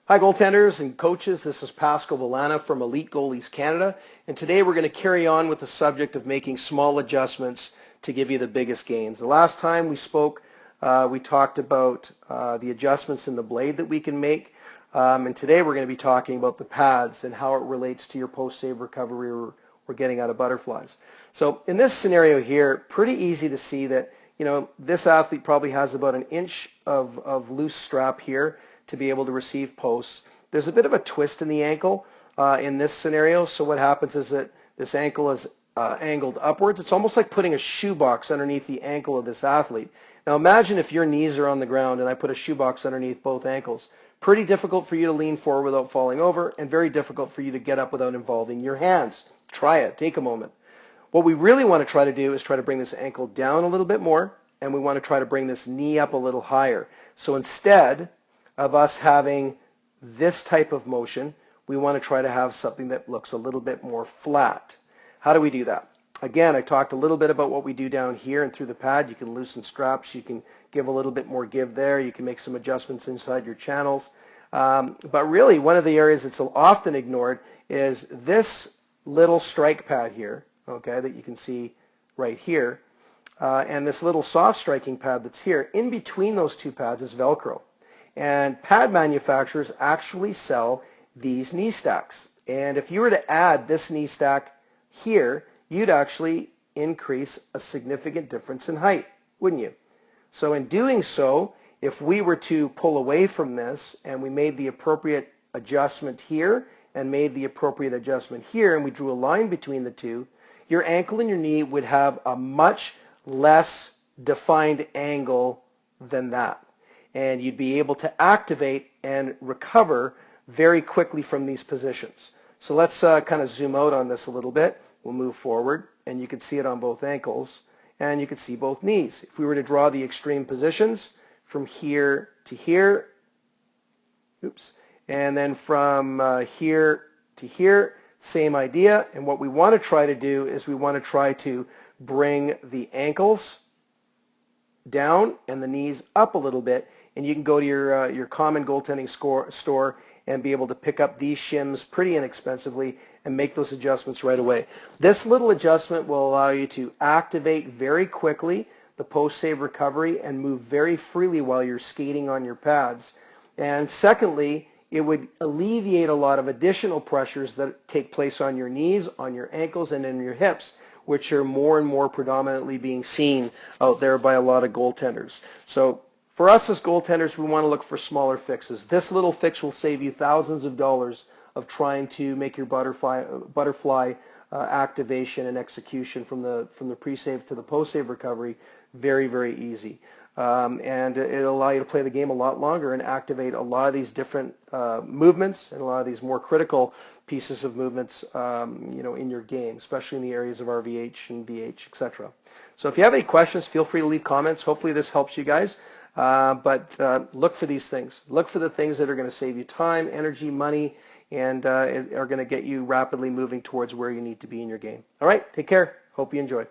Hi goaltenders and coaches, this is Pascal Villana from Elite Goalies Canada, and today we're going to carry on with the subject of making small adjustments to give you the biggest gains. The last time we spoke, we talked about the adjustments in the blade that we can make, and today we're going to be talking about the pads and how it relates to your post-save recovery or getting out of butterflies. So in this scenario here, pretty easy to see that this athlete probably has about an inch of loose strap here to be able to receive posts. There's a bit of a twist in the ankle in this scenario, so what happens is that this ankle is angled upwards. It's almost like putting a shoebox underneath the ankle of this athlete. Now imagine if your knees are on the ground and I put a shoebox underneath both ankles. Pretty difficult for you to lean forward without falling over, and very difficult for you to get up without involving your hands. Try it. Take a moment. What we really want to try to do is try to bring this ankle down a little bit more, and we want to try to bring this knee up a little higher. So instead of us having this type of motion, we want to try to have something that looks a little bit more flat. How do we do that? Again, I talked a little bit about what we do down here and through the pad. You can loosen straps, you can give a little bit more give there, you can make some adjustments inside your channels. But really, one of the areas that's often ignored is this little strike pad here, okay, that you can see right here, and this little soft striking pad that's here. In between those two pads is Velcro. And pad manufacturers actually sell these knee stacks. And if you were to add this knee stack here, you'd actually increase a significant difference in height, wouldn't you? So in doing so, if we were to pull away from this and we made the appropriate adjustment here and made the appropriate adjustment here, and we drew a line between the two, your ankle and your knee would have a much less defined angle than that. And you'd be able to activate and recover very quickly from these positions. So let's kind of zoom out on this a little bit. We'll move forward, and you can see it on both ankles, and you can see both knees. If we were to draw the extreme positions from here to here, oops, and then from here to here, same idea. And what we want to try to do is we want to try to bring the ankles down and the knees up a little bit. And you can go to your common goaltending store and be able to pick up these shims pretty inexpensively and make those adjustments right away. This little adjustment will allow you to activate very quickly the post-save recovery and move very freely while you're skating on your pads. And secondly, it would alleviate a lot of additional pressures that take place on your knees, on your ankles, and in your hips, which are more and more predominantly being seen out there by a lot of goaltenders. So for us as goaltenders, we want to look for smaller fixes. This little fix will save you thousands of dollars of trying to make your butterfly activation and execution from the pre-save to the post-save recovery very, very easy. And it'll allow you to play the game a lot longer and activate a lot of these different movements and a lot of these more critical pieces of movements in your game, especially in the areas of RVH and VH, etc. So if you have any questions, feel free to leave comments. Hopefully this helps you guys. But look for these things. Look for the things that are going to save you time, energy, money, and are going to get you rapidly moving towards where you need to be in your game. All right, take care. Hope you enjoy.